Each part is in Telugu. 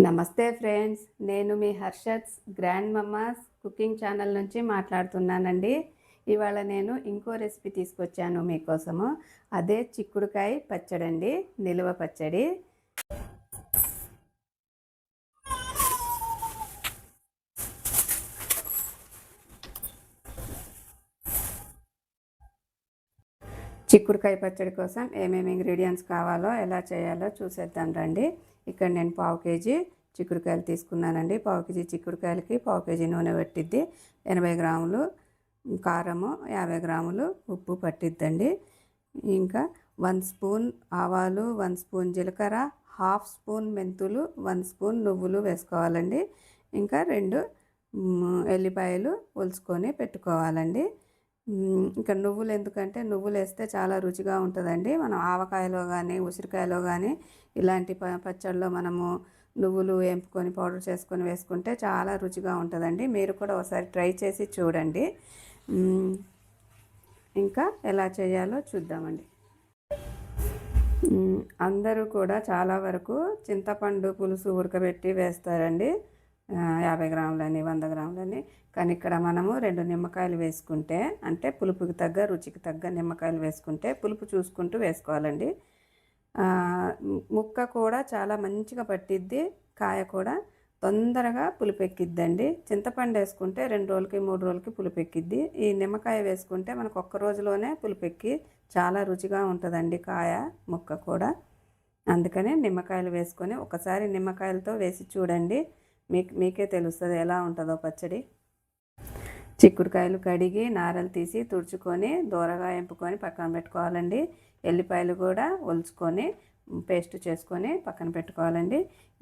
నమస్తే ఫ్రెండ్స్, నేను మీ హర్షత్స్ గ్రాండ్ మమ్మాస్ కుకింగ్ ఛానల్ నుంచి మాట్లాడుతున్నానండి. ఇవాళ నేను ఇంకో రెసిపీ తీసుకొచ్చాను మీకోసము. అదే చిక్కుడుకాయ పచ్చడి అండి, నిలువ పచ్చడి. చిక్కుడుకాయ పచ్చడి కోసం ఏమేమి ఇంగ్రీడియంట్స్ కావాలో ఎలా చేయాలో చూసేద్దాం రండి. ఇక్కడ నేను 1/2 కేజీ చిక్కుడుకాయలు తీసుకున్నానండి. 1/2 కేజీ చిక్కుడుకాయలకి 1/2 కేజీ నూనె పట్టిద్ది. 80 గ్రాములు కారము, 50 గ్రాములు ఉప్పు పట్టిద్దండి. ఇంకా 1 స్పూన్ ఆవాలు, 1 స్పూన్ జీలకర్ర, 1/2 స్పూన్ మెంతులు, 1 స్పూన్ నువ్వులు వేసుకోవాలండి. ఇంకా 2 ఎల్లిపాయలు ఒలుచుకొని పెట్టుకోవాలండి. ఇంకా నువ్వులు ఎందుకంటే నువ్వులు వేస్తే చాలా రుచిగా ఉంటుందండి. మనం ఆవకాయలో కానీ ఉసిరికాయలో కానీ ఇలాంటి పచ్చళ్ళలో మనము నువ్వులు వేంపుకొని పౌడర్ చేసుకొని వేసుకుంటే చాలా రుచిగా ఉంటుందండి. మీరు కూడా ఒకసారి ట్రై చేసి చూడండి. ఇంకా ఎలా చేయాలో చూద్దామండి. అందరూ కూడా చాలా వరకు చింతపండు పులుసు ఉడకబెట్టి వేస్తారండి, 50 గ్రాములని 100 గ్రాములని. కానీ ఇక్కడ మనము 2 నిమ్మకాయలు వేసుకుంటే, అంటే పులుపుకి తగ్గ రుచికి తగ్గ నిమ్మకాయలు వేసుకుంటే పులుపు చూసుకుంటూ వేసుకోవాలండి. ముక్క కూడా చాలా మంచిగా పట్టిద్ది, కాయ కూడా తొందరగా పులుపెక్కిద్దండి. చింతపండు వేసుకుంటే 2 రోజులకి 3 రోజులకి పులుపెక్కిద్ది. ఈ నిమ్మకాయ వేసుకుంటే మనకు ఒక్క రోజులోనే పులుపెక్కి చాలా రుచిగా ఉంటుందండి కాయ ముక్క కూడా. అందుకనే నిమ్మకాయలు వేసుకొని ఒకసారి నిమ్మకాయలతో వేసి చూడండి, మీకే తెలుస్తుంది ఎలా ఉంటుందో పచ్చడి. చిక్కుడుకాయలు కడిగి నారలు తీసి తుడుచుకొని దూరగా ఎంపుకొని పక్కన పెట్టుకోవాలండి. ఎల్లిపాయలు కూడా ఒలుచుకొని పేస్ట్ చేసుకొని పక్కన పెట్టుకోవాలండి.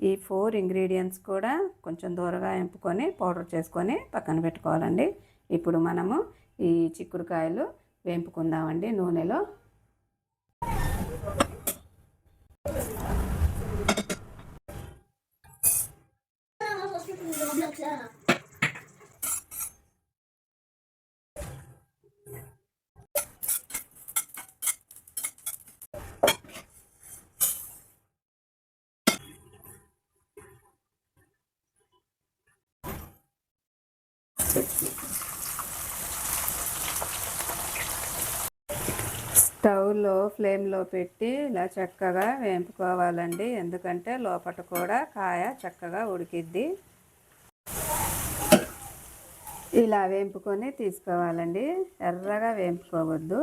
ఈ 4 ఇంగ్రీడియంట్స్ కూడా కొంచెం దూరగా ఎంపుకొని పౌడర్ చేసుకొని పక్కన పెట్టుకోవాలండి. ఇప్పుడు మనము ఈ చిక్కుడుకాయలు వేంపుకుందామండి నూనెలో. స్టవ్లో ఫ్లేమ్లో పెట్టి ఇలా చక్కగా వేంపుకోవాలండి, ఎందుకంటే లోపల కూడా కాయ చక్కగా ఉడికిద్ది. ఇలా వేంపుకొని తీసుకోవాలండి, ఎర్రగా వేంపుకోవద్దు,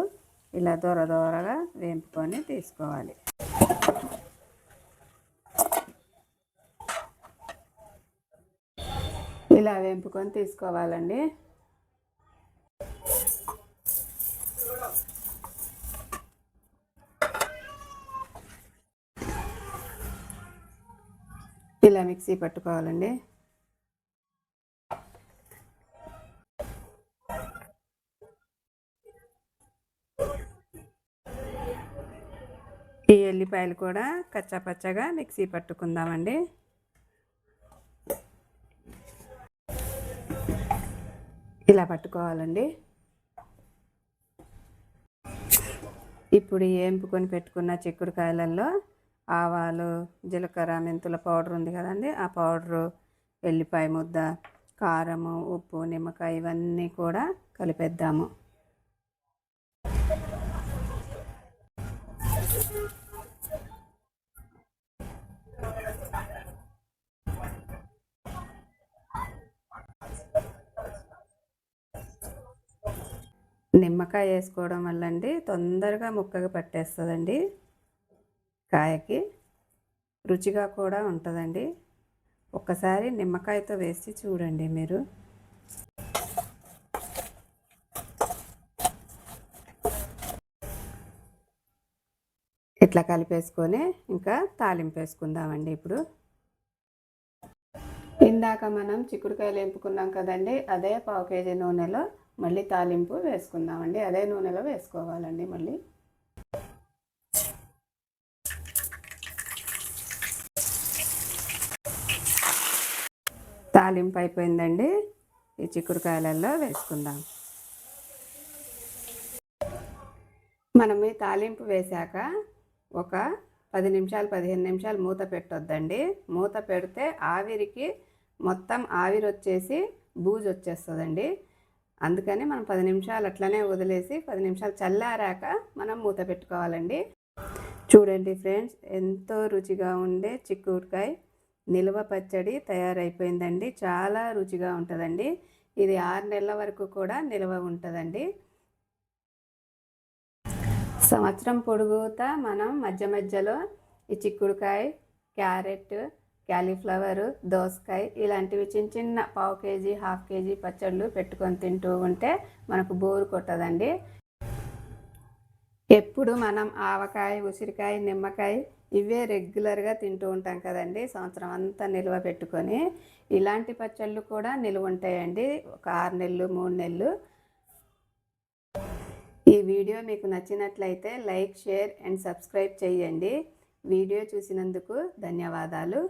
ఇలా దూరగా వేంపుకొని తీసుకోవాలి. ఇలా వేంపుకొని తీసుకోవాలండి. ఇలా మిక్సీ పట్టుకోవాలండి. ఈ ఎల్లిపాయలు కూడా కచ్చాపచ్చగా మిక్సీ పట్టుకుందామండి. ఇలా పట్టుకోవాలండి. ఇప్పుడు వేంపుకొని పెట్టుకున్న చిక్కుడుకాయలలో ఆవాలు, జీలకర్ర, మెంతుల పౌడర్ ఉంది కదండి, ఆ పౌడరు, ఎల్లిపాయ ముద్ద, కారము, ఉప్పు, నిమ్మకాయ ఇవన్నీ కూడా కలిపేద్దాము. నిమ్మకాయ వేసుకోవడం వల్ల అండి తొందరగా ముక్కగా పట్టేస్తుందండి, కాయకి రుచిగా కూడా ఉంటుందండి. ఒక్కసారి నిమ్మకాయతో వేసి చూడండి మీరు. ఇట్లా కలిపేసుకొని ఇంకా తాలింపు వేసుకుందామండి. ఇప్పుడు ఇందాక మనం చిక్కుడుకాయలు వేపుకున్నాం కదండి, అదే 1/2 కేజీ నూనెలో మళ్ళీ తాలింపు వేసుకుందామండి. అదే నూనెలో వేసుకోవాలండి. మళ్ళీ తాలింపు అయిపోయిందండి, ఈ చిక్కుడుకాయలలో వేసుకుందాం. మనం ఈ తాలింపు వేశాక ఒక 10 నిమిషాలు 15 నిమిషాలు మూత పెట్టొద్దండి. మూత పెడితే ఆవిరికి మొత్తం ఆవిరి వచ్చేసి బూజు వచ్చేస్తుందండి. అందుకని మనం 10 నిమిషాలు అట్లనే వదిలేసి 10 నిమిషాలు చల్లారాక మనం మూత పెట్టుకోవాలండి. చూడండి ఫ్రెండ్స్, ఎంతో రుచిగా ఉండే చిక్కుడుకాయ నిల్వ పచ్చడి తయారైపోయిందండి. చాలా రుచిగా ఉంటుందండి. ఇది 6 నెలల వరకు కూడా నిల్వ ఉంటుందండి. సంవత్సరం పొడుగుతా మనం మధ్య మధ్యలో ఈ చిక్కుడుకాయ, క్యారెట్, క్యాలీఫ్లవర్, దోసకాయ ఇలాంటివి చిన్న చిన్న పావు కేజీ, హాఫ్ కేజీ పచ్చళ్ళు పెట్టుకొని తింటూ ఉంటే మనకు బోరు కొట్టదండి. ఎప్పుడు మనం ఆవకాయ, ఉసిరికాయ, నిమ్మకాయ ఇవే రెగ్యులర్గా తింటూ ఉంటాం కదండి, సంవత్సరం అంతా నిల్వ పెట్టుకొని. ఇలాంటి పచ్చళ్ళు కూడా నిల్వ ఉంటాయండి, ఒక 6 నెలలు 3 నెలలు. ఈ వీడియో మీకు నచ్చినట్లయితే లైక్, షేర్ అండ్ సబ్స్క్రైబ్ చేయండి. వీడియో చూసినందుకు ధన్యవాదాలు.